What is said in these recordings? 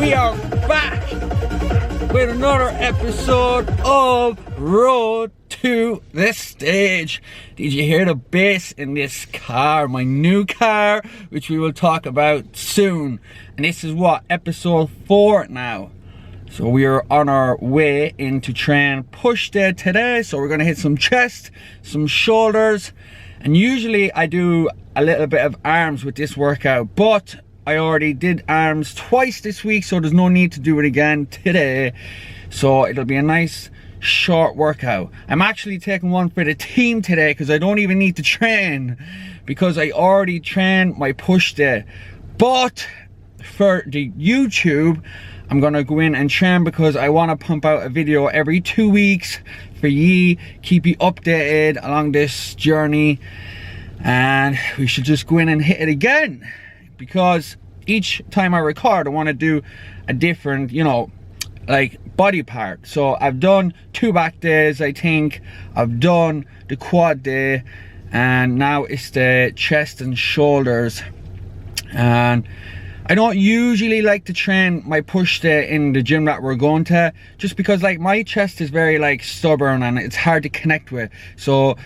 we are back with another episode of Road to the Stage. Did you hear the bass in this car? My new car, which we will talk about soon. And this is what, episode 4 now. So we are on our way into train push day today. So we're gonna hit some chest, some shoulders, and usually I do a little bit of arms with this workout, but I already did arms twice this week, so there's no need to do it again today. So it'll be a nice short workout. I'm actually taking one for the team today because I don't even need to train because I already trained my push day. But for the YouTube, I'm gonna go in and train because I want to pump out a video every 2 weeks for ye, keep you updated along this journey, and we should just go in and hit it again. Because each time I record, I want to do a different, you know, like body part. So I've done 2 back days, I think. I've done the quad day, and now it's the chest and shoulders. And I don't usually like to train my push day in the gym that we're going to, just because like my chest is very like stubborn and it's hard to connect with. So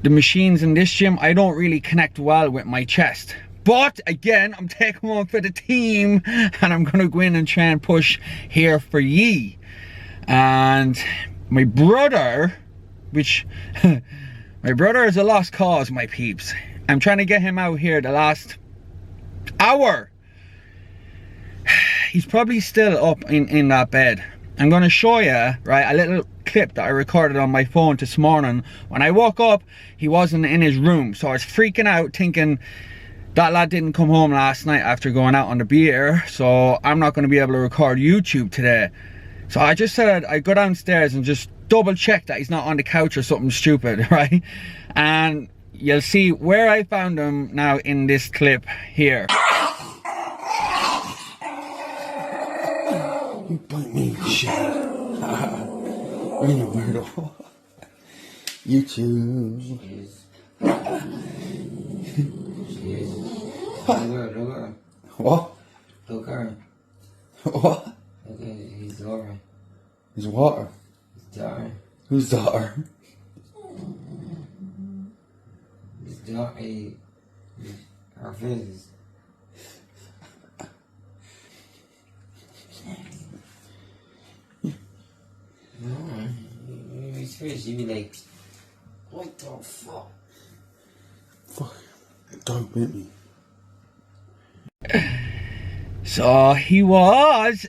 the machines in this gym, I don't really connect well with my chest. But again, I'm taking one for the team and I'm gonna go in and try and push here for ye. And my brother, which my brother is a lost cause, my peeps. I'm trying to get him out here the last hour. He's probably still up in that bed. I'm gonna show you, right, a little clip that I recorded on my phone this morning. When I woke up, he wasn't in his room, so I was freaking out thinking that lad didn't come home last night after going out on the beer, so I'm not going to be able to record YouTube today. So I just said I'd go downstairs and just double check that he's not on the couch or something stupid, right? And you'll see where I found him now in this clip here. You bite me, shit. You're a weirdo. YouTube. Look at her. What? Look at her. What? Look at his daughter. His water. His daughter. Whose daughter? His daughter. Her face. No, his face, you be like, what the fuck? Fuck. Don't bite me. So he was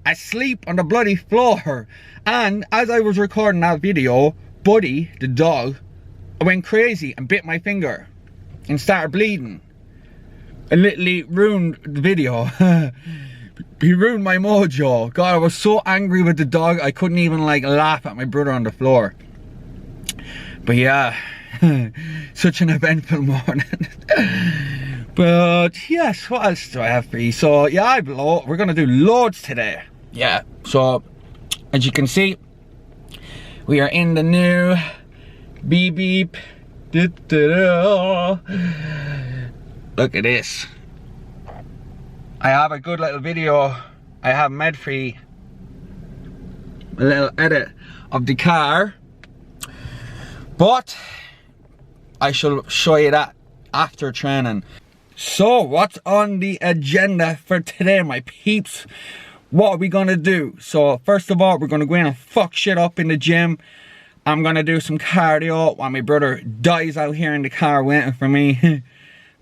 asleep on the bloody floor, and as I was recording that video, Buddy, the dog, went crazy and bit my finger and started bleeding. It literally ruined the video. He ruined my mojo. God, I was so angry with the dog, I couldn't even like laugh at my brother on the floor. But yeah, such an eventful morning. But yes, what else do I have for you? So yeah, we're gonna do loads today. Yeah, so as you can see, we are in the new beep beep. Look at this. I have a good little video I have made for you. A little edit of the car. But I shall show you that after training. So what's on the agenda for today, my peeps? What are we gonna do? So first of all, we're gonna go in and fuck shit up in the gym. I'm gonna do some cardio while my brother dies out here in the car waiting for me.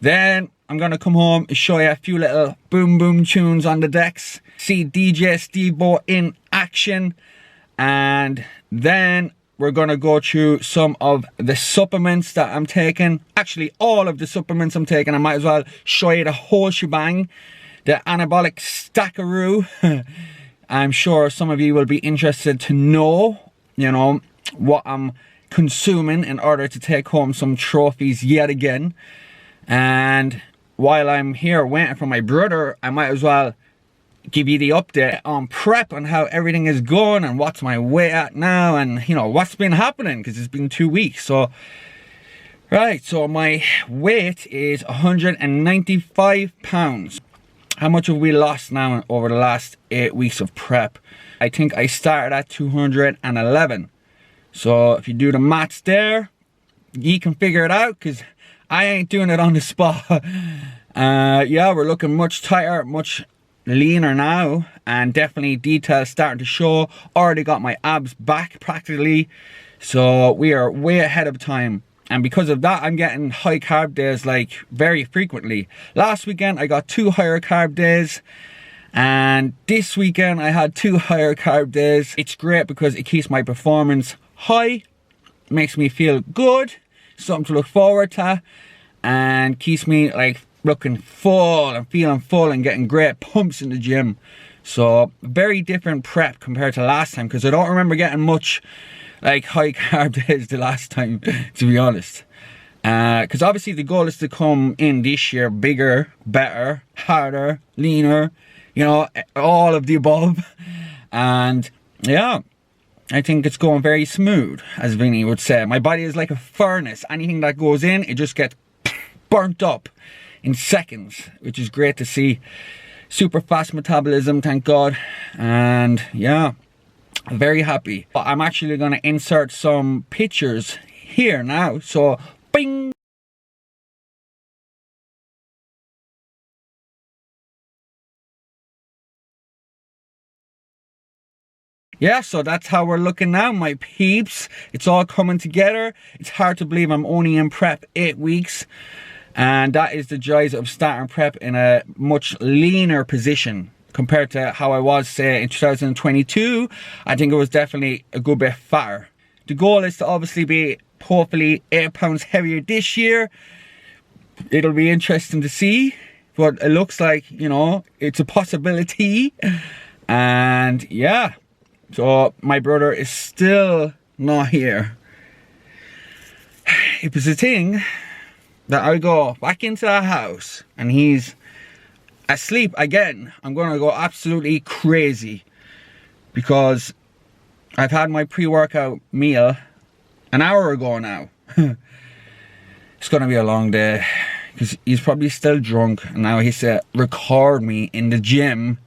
Then I'm gonna come home and show you a few little boom boom tunes on the decks. See DJ Steve-O in action. And then we're gonna go through some of the supplements that I'm taking. Actually, all of the supplements I'm taking. I might as well show you the whole shebang. The anabolic stackaroo. I'm sure some of you will be interested to know, you know, what I'm consuming in order to take home some trophies yet again. And while I'm here waiting for my brother, I might as well give you the update on prep and how everything is going and what's my weight at now and, you know, what's been happening, because it's been 2 weeks. So right, so my weight is 195 pounds. how much have we lost now over the last 8 weeks of prep? I think I started at 211. So if you do the maths there, you can figure it out, because I ain't doing it on the spot. Yeah, we're looking much tighter, much leaner now, and definitely details starting to show. Already got my abs back practically, so we are way ahead of time. And because of that, I'm getting high carb days like very frequently. Last weekend I got 2 higher carb days, and this weekend I had 2 higher carb days. It's great because it keeps my performance high, makes me feel good, something to look forward to, and keeps me like looking full and feeling full and getting great pumps in the gym. So very different prep compared to last time, because I don't remember getting much like high carb days the last time, to be honest. Because obviously the goal is to come in this year bigger, better, harder, leaner, you know, all of the above. And yeah, I think it's going very smooth, as Vinny would say. My body is like a furnace. Anything that goes in, it just gets burnt up in seconds, which is great to see. Super fast metabolism, thank God. And yeah, very happy. I'm actually going to insert some pictures here now. So, bing! Yeah, so that's how we're looking now, my peeps. It's all coming together. It's hard to believe I'm only in prep 8 weeks. And that is the joys of starting prep in a much leaner position compared to how I was, say, in 2022. I think it was definitely a good bit fatter. The goal is to obviously be hopefully 8 pounds heavier this year. It'll be interesting to see, but it looks like, you know, it's a possibility. And yeah, so my brother is still not here. It was a thing that I go back into the house and he's asleep again, I'm gonna go absolutely crazy, because I've had my pre-workout meal an hour ago now. It's gonna be a long day, because he's probably still drunk, and now he said record me in the gym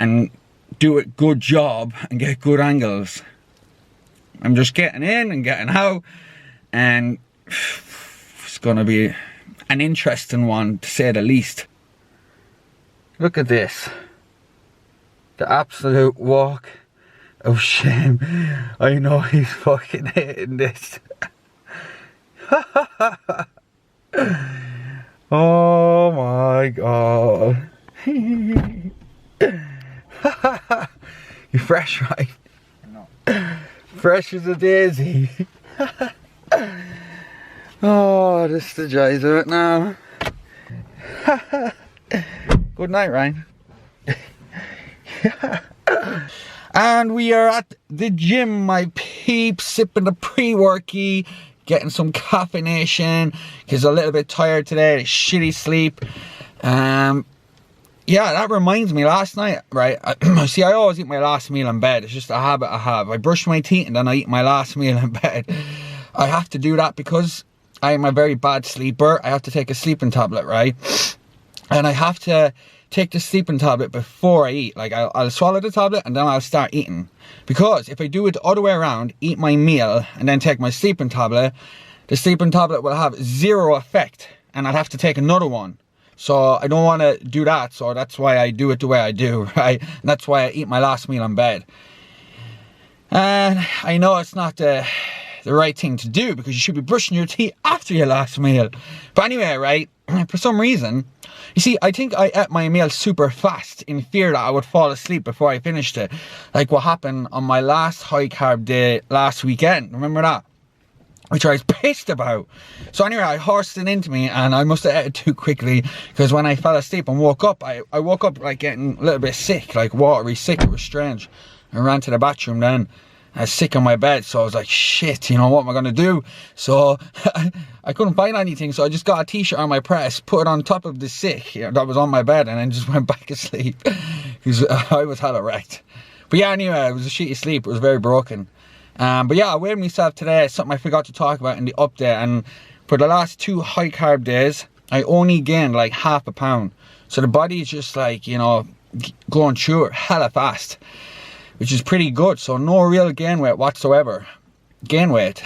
and do a good job and get good angles. I'm just getting in and getting out, and it's gonna be an interesting one, to say the least. Look at this. The absolute walk of shame. I know he's fucking hating this. Oh my God. You fresh, right? No. Fresh as a daisy. Oh, this is the joys of it now. Good night, Ryan. And we are at the gym, my peeps, sipping the pre-worky, getting some caffeination, because I'm a little bit tired today, shitty sleep. Yeah, that reminds me, last night, right, see, I always eat my last meal in bed. It's just a habit I have. I brush my teeth and then I eat my last meal in bed. I have to do that because I am a very bad sleeper. I have to take a sleeping tablet, right? And I have to take the sleeping tablet before I eat. Like, I'll swallow the tablet and then I'll start eating. Because if I do it the other way around, eat my meal and then take my sleeping tablet, the sleeping tablet will have zero effect and I'll have to take another one. So I don't want to do that. So that's why I do it the way I do, right? And that's why I eat my last meal in bed. And I know it's not the right thing to do, because you should be brushing your teeth after your last meal. But anyway, right, for some reason, you see, I think I ate my meal super fast in fear that I would fall asleep before I finished it. Like what happened on my last high carb day last weekend. Remember that? Which I was pissed about. So anyway, I horsed it into me and I must have ate it too quickly, because when I fell asleep and woke up, I woke up like getting a little bit sick, like watery sick. It was strange. I ran to the bathroom then. I was sick on my bed, so I was like, shit, you know, what am I going to do? So I couldn't find anything, so I just got a t-shirt on my press, put it on top of the sick that was on my bed, and then just went back to sleep, because I was hella wrecked. But yeah, anyway, it was a shitty sleep. It was very broken. But yeah, I weighed myself today, something I forgot to talk about in the update, and for the last 2 high carb days, I only gained like half a pound. So the body is just like, you know, going through it hella fast, which is pretty good. So no real gain weight whatsoever. Gain weight,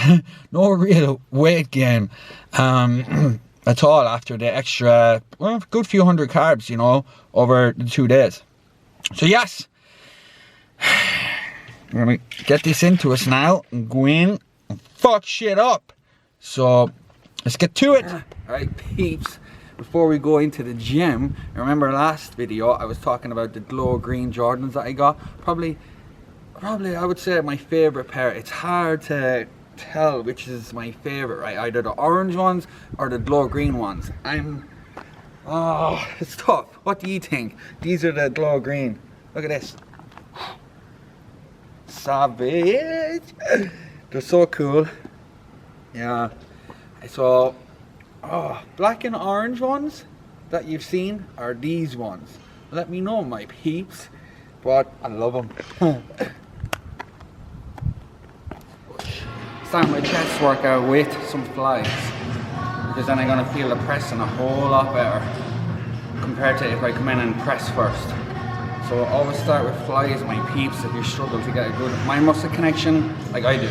no real weight gain at all after the extra, well, good few hundred carbs, you know, over the 2 days. So yes, we're gonna get this into us now and go in and fuck shit up. So let's get to it. Alright peeps, before we go into the gym, remember last video I was talking about the glow green Jordans that I got. Probably I would say my favorite pair. It's hard to tell which is my favorite, right? Either the orange ones or the glow green ones. It's tough. What do you think? These are the glow green. Look at this. Savage. They're so cool. Yeah. So black and orange ones that you've seen are these ones. Let me know, my peeps. But I love them. Start my chest workout with some flies, because then I'm going to feel the pressing a whole lot better compared to if I come in and press first. So always start with flies, my peeps, if you struggle to get a good mind muscle connection like I do.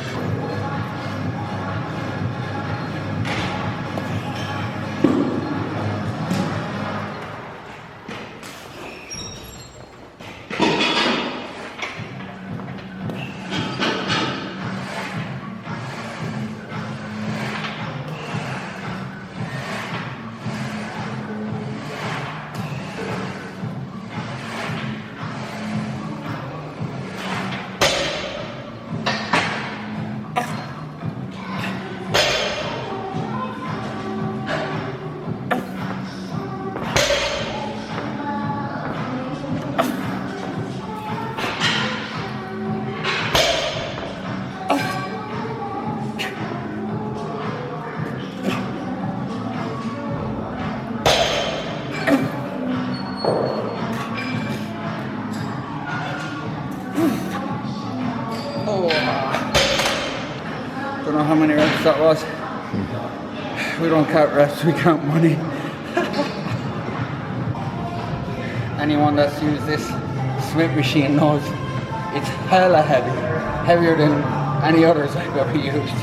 Don't know how many reps that was. We don't count reps, we count money. Anyone that's used this Smith machine knows it's hella heavy. Heavier than any others I've ever used.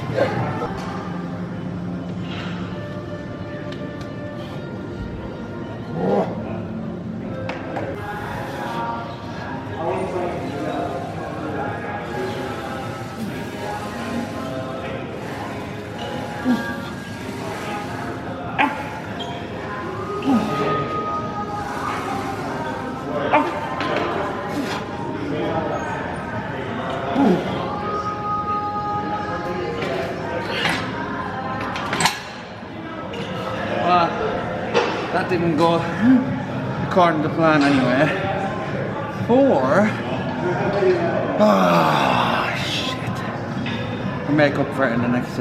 That didn't go according to plan anyway. 4. Shit. I'll make up for it in the next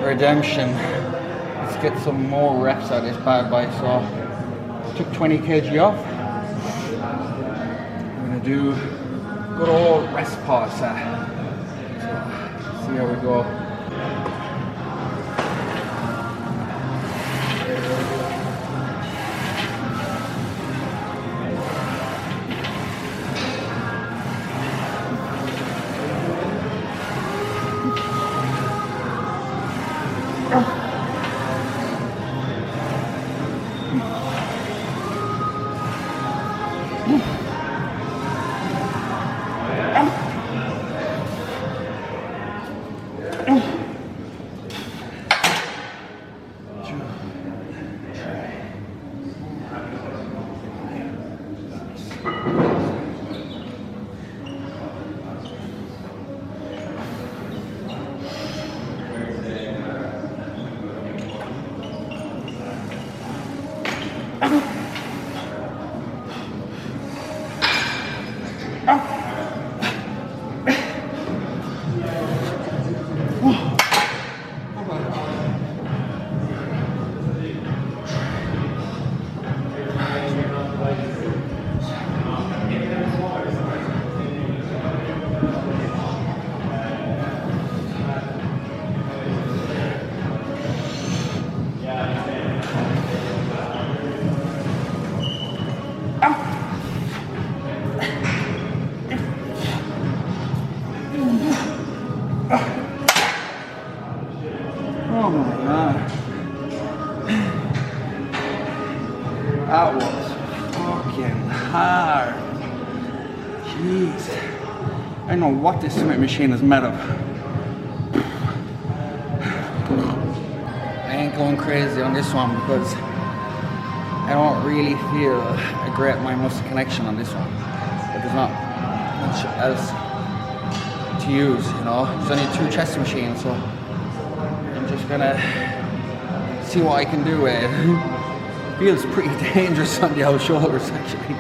redemption. Let's get some more reps out of this bad boy. So, took 20 kg off. I'm gonna do good old rest pause. So, see how we go. Oh my god. That was fucking hard. Jeez. I don't know what this cement machine is made of. I ain't going crazy on this one because I don't really feel a great mind muscle connection on this one. But there's not much else to use, you know. There's only 2 chest machines, so I'm just gonna see what I can do with it. Feels pretty dangerous on the old shoulders actually.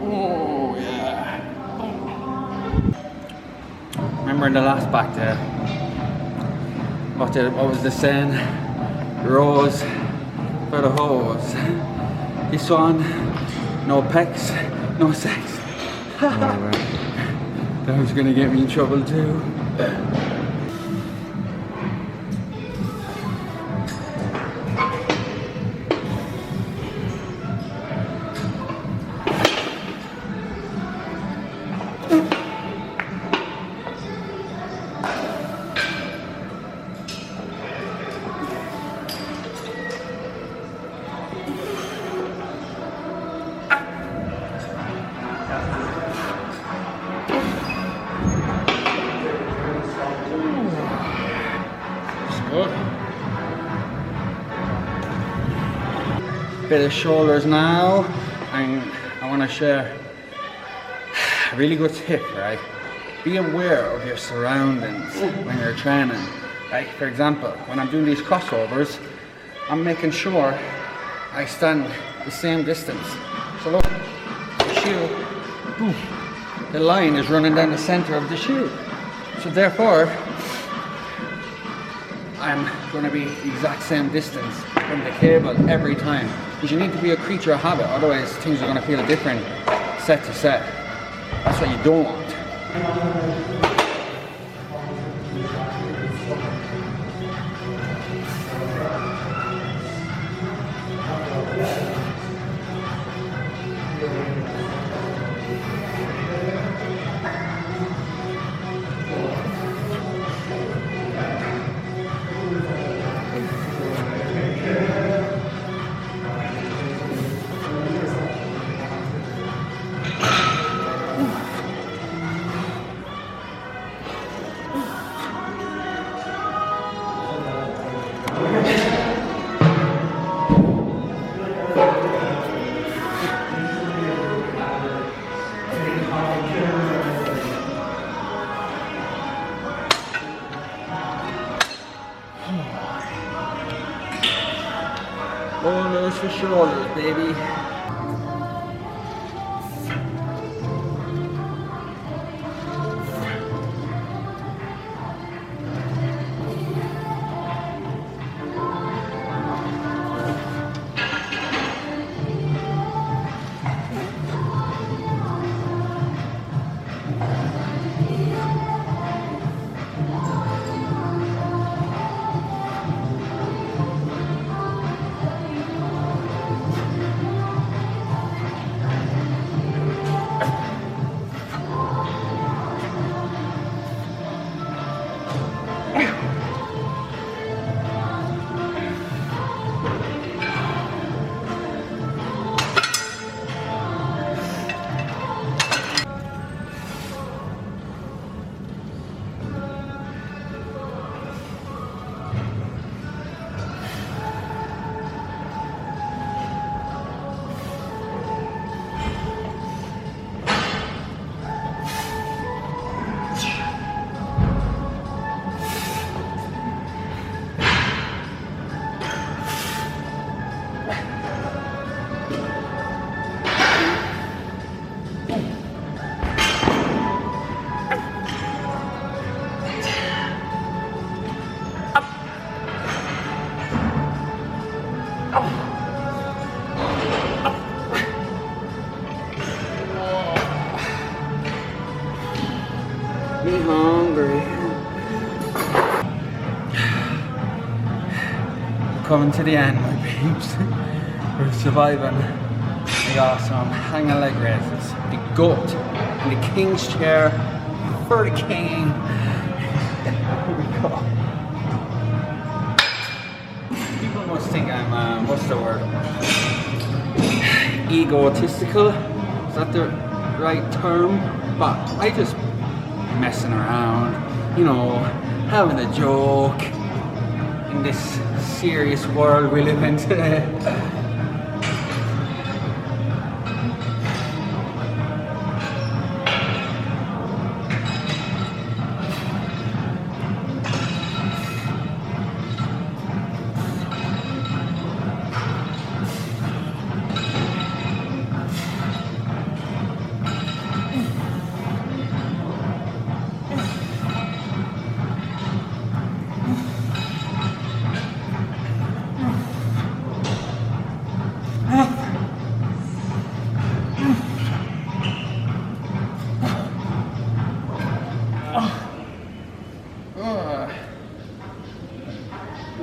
Oh yeah. Remember in the last back there, what was the saying? Rose for the hose. This one, no pecs, no sex. That was gonna get me in trouble too. Bit of shoulders now, and I want to share a really good tip, right? Be aware of your surroundings when you're training. Like for example, when I'm doing these crossovers, I'm making sure I stand the same distance. So look, the shoe, boom, the line is running down the center of the shoe. So therefore, I'm going to be the exact same distance from the cable every time. Because you need to be a creature of habit, otherwise things are going to feel different set to set. That's what you don't want. Shoulders for shoulders, baby. coming to the end, my peeps. We're surviving. We got some hanging leg raises, the goat, and the king's chair for the king. Here we go. People must think I'm, what's the word? Egotistical? Is that the right term? But I just messing around, you know, having a joke in this serious world we live in today.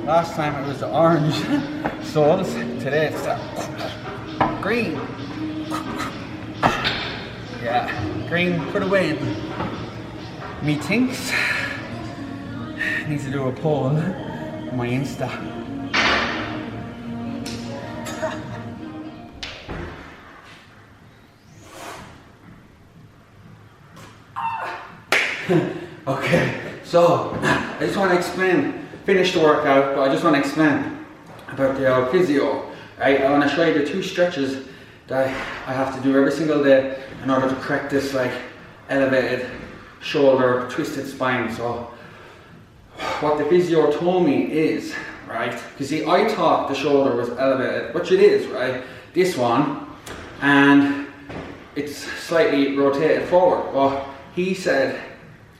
Last time it was the orange soles, today it's the green. Yeah, green for the win. Methinks need to do a poll on my Insta. Okay, so I just want to explain. Finished the workout, but I just want to explain about the physio. Right? I want to show you the 2 stretches that I have to do every single day in order to correct this like elevated shoulder, twisted spine. So what the physio told me is, right, because see, I thought the shoulder was elevated, which it is, right, this one, and it's slightly rotated forward. Well, he said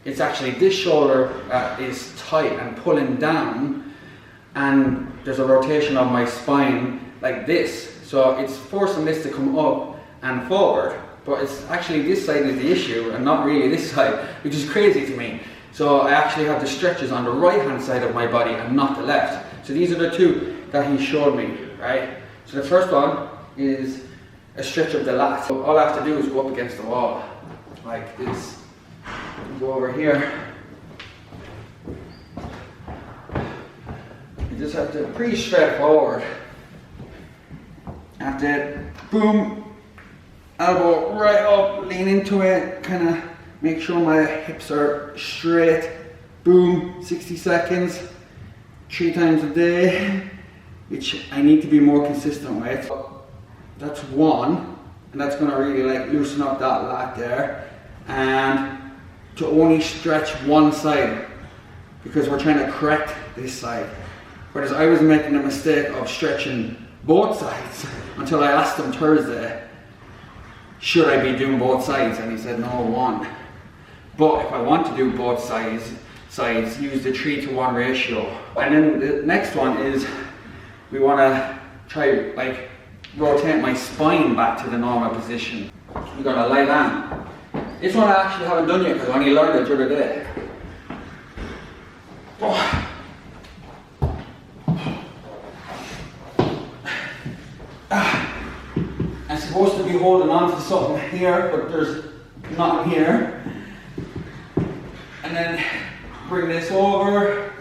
it's actually this shoulder that is tight and pulling down, and there's a rotation of my spine like this. So it's forcing this to come up and forward, but it's actually this side is the issue and not really this side, which is crazy to me. So I actually have the stretches on the right hand side of my body and not the left. So these are the 2 that he showed me, right? So the first one is a stretch of the lat. So all I have to do is go up against the wall like this. Go over here. You just have to pretty straightforward. After it, boom, elbow right up, lean into it, kind of make sure my hips are straight. Boom, 60 seconds, 3 times a day, which I need to be more consistent with. That's 1, and that's going to really like loosen up that lat there. And to only stretch one side, because we're trying to correct this side. Whereas I was making the mistake of stretching both sides until I asked him Thursday, should I be doing both sides? And he said, no, 1. But if I want to do both sides, use the 3-to-1 ratio. And then the next one is, we want to try like rotate my spine back to the normal position. We're going to lie down. This one I actually haven't done yet because I only learned it the other day. Oh. I'm supposed to be holding on to something here, but there's nothing here. And then bring this over.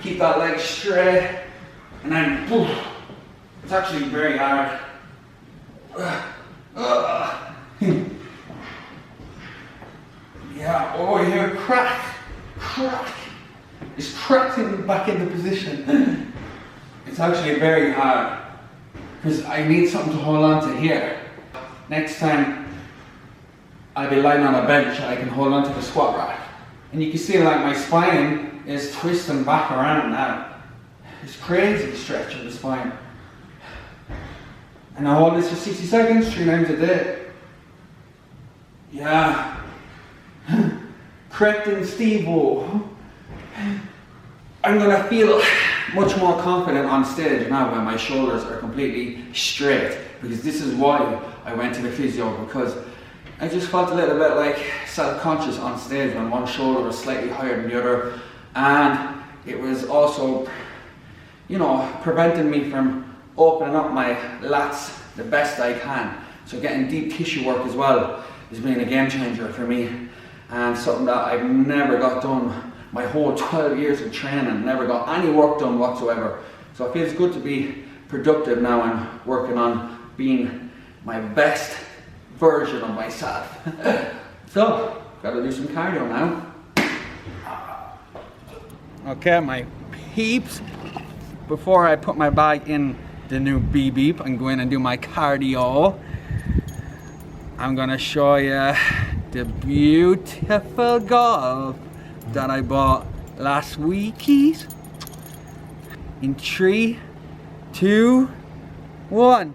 Keep that leg straight. And then, poof. It's actually very hard. Yeah, over here, crack. It's cracked back into position. It's actually very hard because I need something to hold on to here. Next time I'll be lying on a bench, I can hold on to the squat rack. And you can see like my spine is twisting back around now. It's crazy stretching the spine. And I hold this for 60 seconds, 3 times a day. Yeah. Correcting Steve-O. I'm gonna feel much more confident on stage now when my shoulders are completely straight, because this is why I went to the physio, because I just felt a little bit like self-conscious on stage when one shoulder was slightly higher than the other, and it was also, you know, preventing me from opening up my lats the best I can. So getting deep tissue work as well has been a game changer for me, and something that I've never got done my whole 12 years of training, never got any work done whatsoever. So it feels good to be productive now and working on being my best version of myself. So, gotta do some cardio now. Okay, my peeps, before I put my bag in the new Beep Beep and go in and do my cardio, I'm gonna show you the beautiful golf that I bought last weekies. In 3, 2, 1.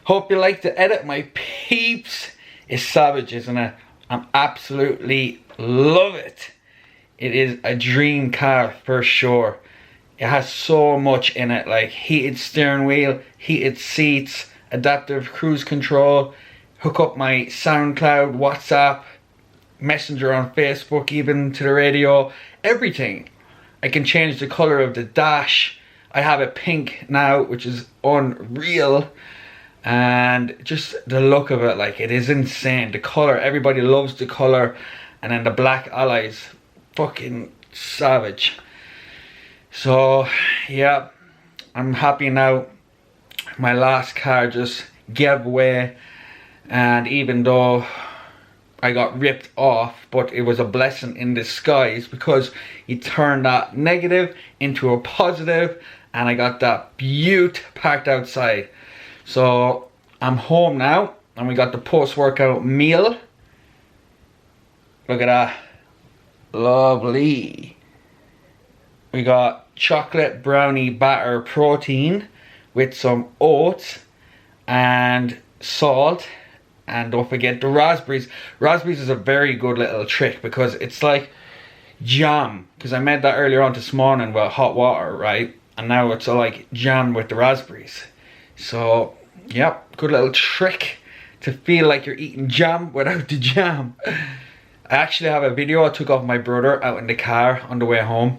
Hope you like the edit, my peeps. It's savage, isn't it? I'm absolutely love it. It is a dream car for sure. It has so much in it, like heated steering wheel, heated seats, adaptive cruise control, hook up my SoundCloud, WhatsApp, Messenger on Facebook, even to the radio, everything. I can change the color of the dash. I have it pink now, which is unreal. And just the look of it, like, it is insane. The color, everybody loves the color. And then the black alloys, fucking savage. So yeah, I'm happy now. My last car just gave way, and even though I got ripped off, but it was a blessing in disguise, because he turned that negative into a positive, and I got that beaut parked outside. So I'm home now, and we got the post-workout meal. Look at that, lovely. We got chocolate brownie batter protein with some oats and salt, and don't forget the raspberries. Raspberries is a very good little trick, because it's like jam, because I made that earlier on this morning with hot water, right? And now it's like jam with the raspberries. So yep, good little trick to feel like you're eating jam without the jam. I actually have a video I took of my brother out in the car on the way home.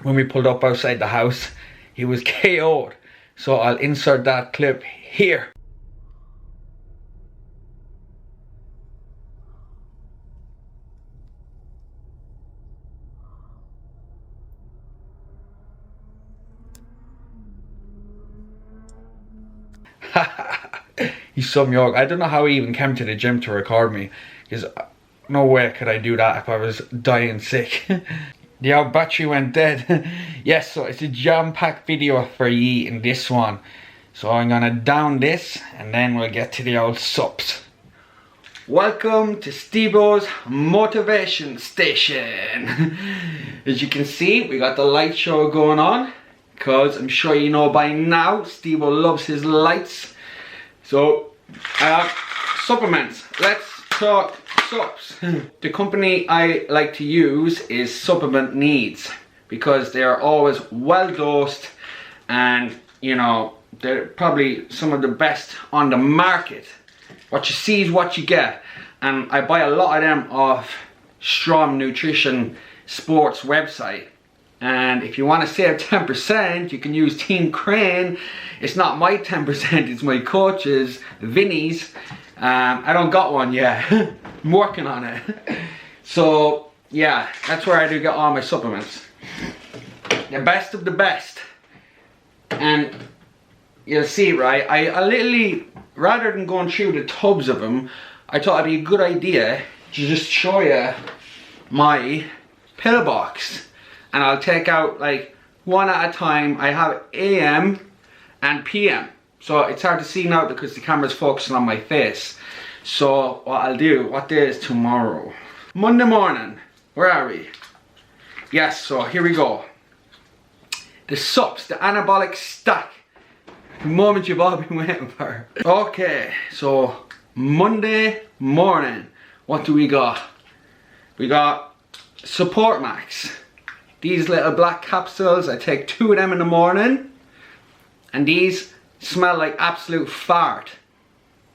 When we pulled up outside the house, he was KO'd. So I'll insert that clip here. He's some yoke. I don't know how he even came to the gym to record me, because no way could I do that if I was dying sick. The old battery went dead. Yes, so it's a jam-packed video for ye in this one. So I'm gonna down this, and then we'll get to the old subs. Welcome to Steve-O's Motivation Station. As you can see, we got the light show going on, because I'm sure you know by now, Steve-O loves his lights. So, supplements. Let's talk subs. The company I like to use is Supplement Needs, because they are always well dosed, and you know, they're probably some of the best on the market. What you see is what you get, and I buy a lot of them off Strom Nutrition Sports website. And if you want to save 10%, you can use Team Crane. It's not my 10%, it's my coach's, Vinny's. I don't got one yet. I'm working on it. So yeah, that's where I do get all my supplements. The best of the best. And you'll see, right, I literally, rather than going through the tubs of them, I thought it'd be a good idea to just show you my pill box, and I'll take out like one at a time. I have AM and PM, so it's hard to see now because the camera's focusing on my face. So what I'll do, what day is tomorrow? Monday morning. Where are we? Yes, so here we go. The SUPs, the anabolic stack. The moment you've all been waiting for. Okay, so Monday morning, what do we got? We got Support Max. These little black capsules, I take 2 of them in the morning. And these smell like absolute fart.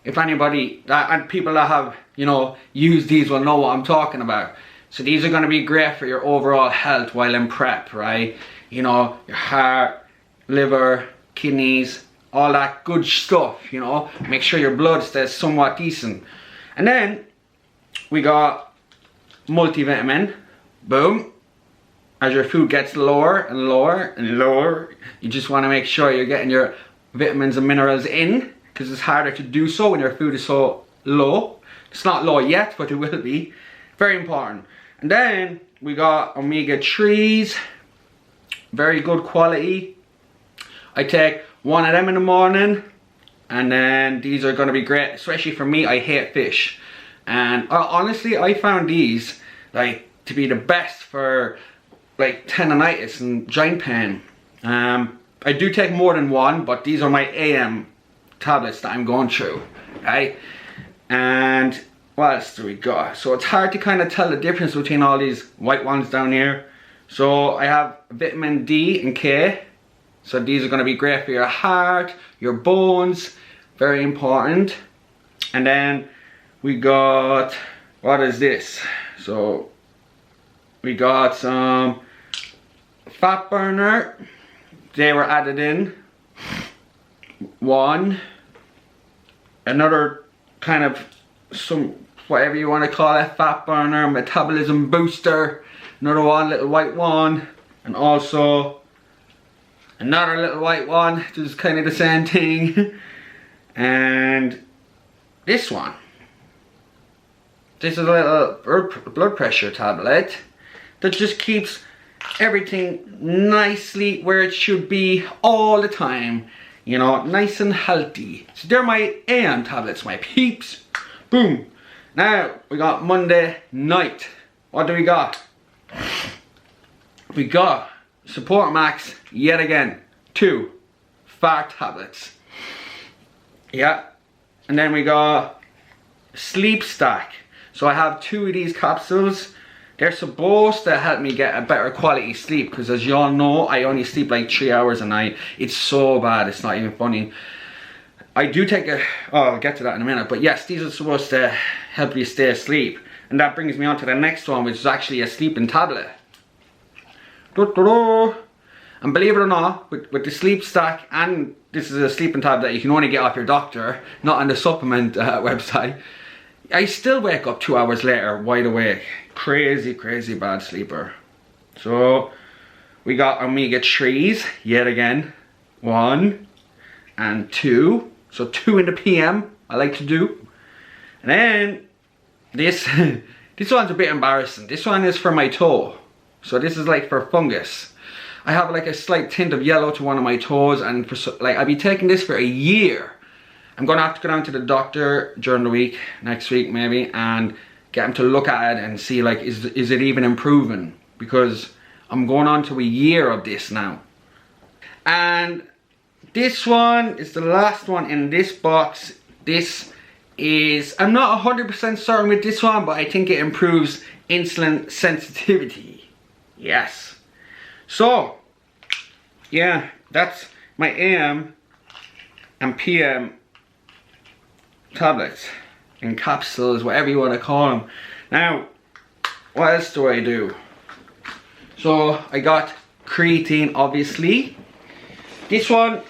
If anybody, and people that have, you know, used these will know what I'm talking about. So these are going to be great for your overall health while in prep, right? You know, your heart, liver, kidneys, all that good stuff, you know. Make sure your blood stays somewhat decent. And then we got multivitamin. Boom. As your food gets lower and lower and lower, you just want to make sure you're getting your vitamins and minerals in, because it's harder to do so when your food is so low. It's not low yet, but it will be. Very important. And then we got omega-3s. Very good quality. I take 1 of them in the morning, and then these are going to be great, especially for me. I hate fish, and honestly I found these like to be the best for like tendonitis and joint pain. I do take more than 1, but these are my AM tablets that I'm going through, right? And what else do we got? So it's hard to kind of tell the difference between all these white ones down here. So I have vitamin D and K. So these are going to be great for your heart, your bones, very important. And then we got, what is this? So we got some fat burner. They were added in. 1. Another kind of some, whatever you want to call it, fat burner, metabolism booster. Another one, little white one. And also another little white one, which is kind of the same thing. And this one. This is a little blood pressure tablet that just keeps everything nicely where it should be all the time. You know, nice and healthy. So they're my AM tablets, my peeps. Boom. Now, we got Monday night. What do we got? We got Support Max yet again. 2 fart tablets. Yeah. And then we got Sleep Stack. So I have 2 of these capsules. They're supposed to help me get a better quality sleep, because as you all know, I only sleep like 3 hours a night. It's so bad, it's not even funny. I do take a, oh, I'll get to that in a minute, but yes, these are supposed to help you stay asleep. And that brings me on to the next one, which is actually a sleeping tablet. And believe it or not, with the Sleep Stack, and this is a sleeping tablet that you can only get off your doctor, not on the supplement website, I still wake up 2 hours later, wide awake. Crazy, crazy bad sleeper. So, we got omega-3s, yet again. 1 and 2. So 2 in the PM, I like to do. And then, this, this one's a bit embarrassing. This one is for my toe. So this is like for fungus. I have like a slight tint of yellow to one of my toes, and for like I'll be taking this for a year. I'm gonna have to go down to the doctor during the week, next week maybe, and get him to look at it and see like is it even improving, because I'm going on to a year of this now. And this one is the last one in this box. This is, I'm not 100% certain with this one, but I think it improves insulin sensitivity. Yes. So, yeah, that's my AM and PM tablets and capsules, whatever you want to call them. Now, what else do I do? So, I got creatine, obviously. This one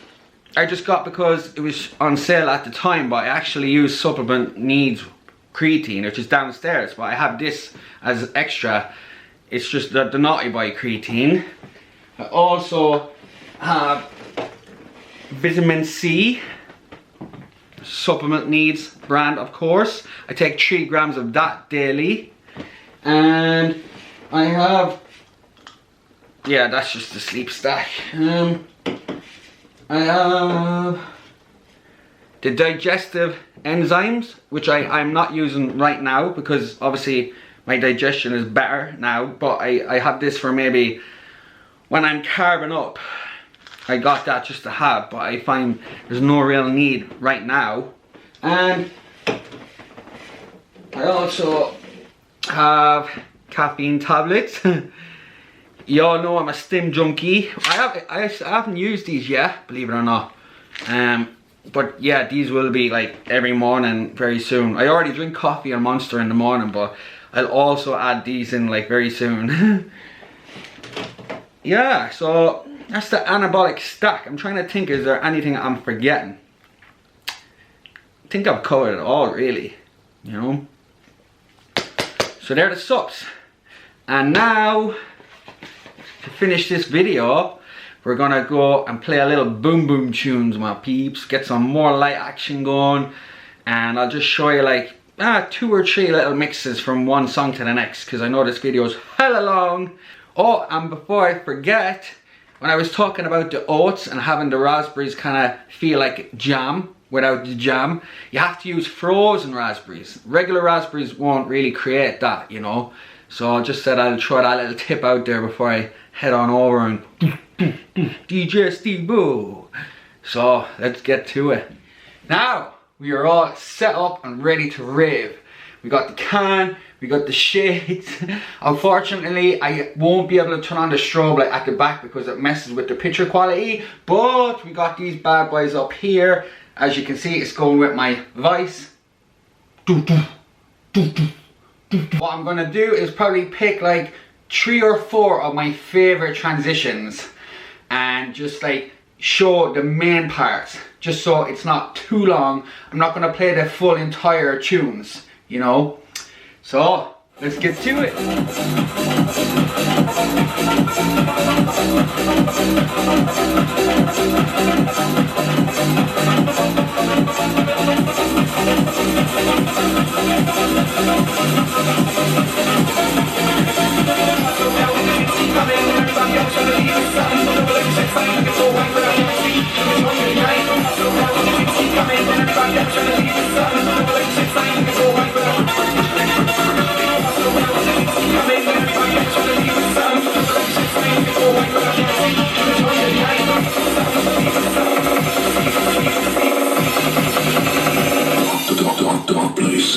I just got because it was on sale at the time, but I actually use Supplement Needs creatine, which is downstairs, but I have this as extra. It's just the Naughty Boy creatine. I also have vitamin C, Supplement Needs brand, of course. I take 3 grams of that daily. And I have, yeah, that's just the sleep stack. I have the digestive enzymes, which I'm not using right now because obviously my digestion is better now, but I have this for maybe when I'm carving up. I got that just to have, but I find there's no real need right now. And I also have caffeine tablets. Y'all know I'm a stim junkie. I haven't used these yet, believe it or not. But yeah, these will be like every morning very soon. I already drink coffee and Monster in the morning, but I'll also add these in like very soon. Yeah, so that's the anabolic stack. I'm trying to think, is there anything I'm forgetting? I think I've covered it all really, you know. So they're the subs. And now, to finish this video, we're gonna go and play a little boom boom tunes, my peeps. Get some more light action going. And I'll just show you like 2 or 3 little mixes from one song to the next, because I know this video is hella long. Oh, and before I forget, when I was talking about the oats and having the raspberries kind of feel like jam without the jam, you have to use frozen raspberries. Regular raspberries won't really create that, you know. So I just said I'll throw that little tip out there before I head on over and DJ Steve Boo. So let's get to it. Now we are all set up and ready to rave. We got the can, we got the shades. Unfortunately, I won't be able to turn on the strobe light at the back because it messes with the picture quality. But we got these bad boys up here. As you can see, it's going with my Vice. What I'm gonna do is probably pick like 3 or 4 of my favorite transitions and just like show the main parts, just so it's not too long. I'm not gonna play the full entire tunes, you know. So let's get to it. Dark place.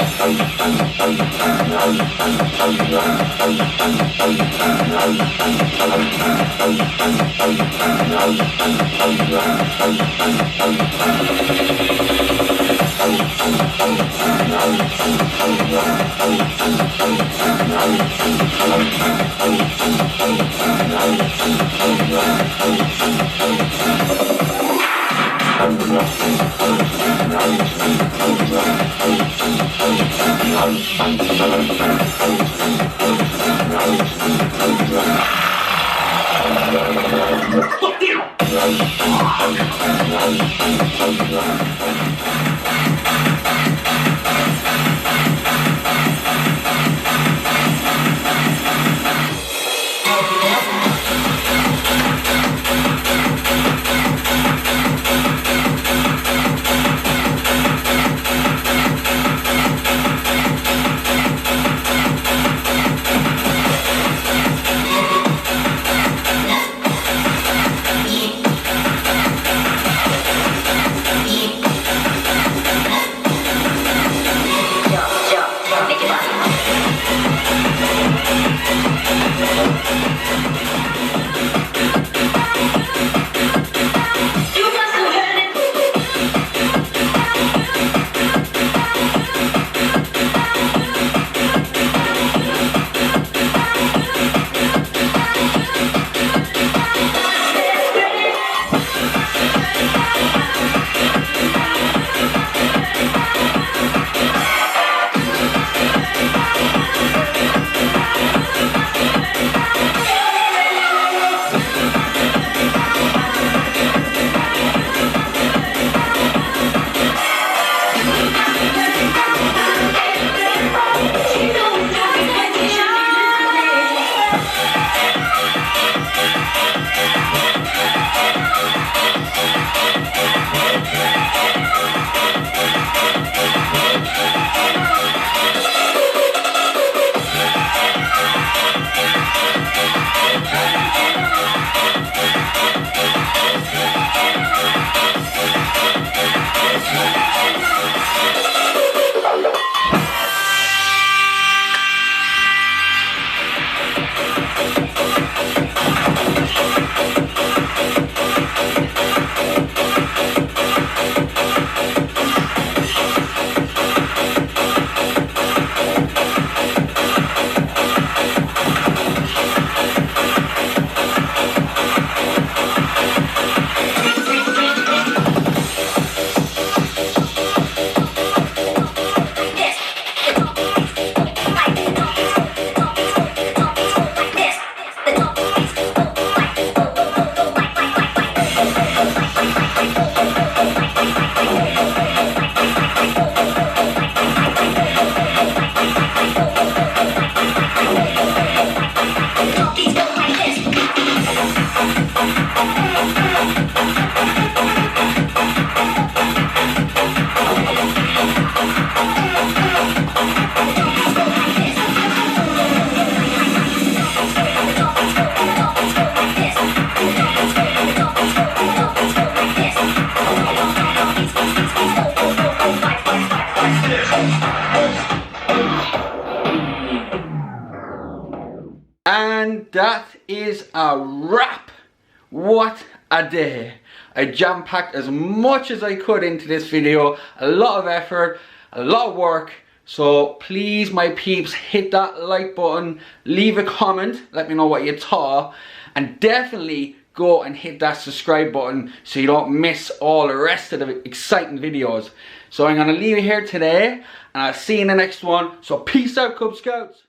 that is a wrap. What a day. I jam-packed as much as I could into this video. A lot of effort, a lot of work. So please, my peeps, hit that like button, leave a comment, let me know what you thought, and definitely go and hit that subscribe button so you don't miss all the rest of the exciting videos. So I'm going to leave it here today, and I'll see you in the next one. So peace out, Cub Scouts.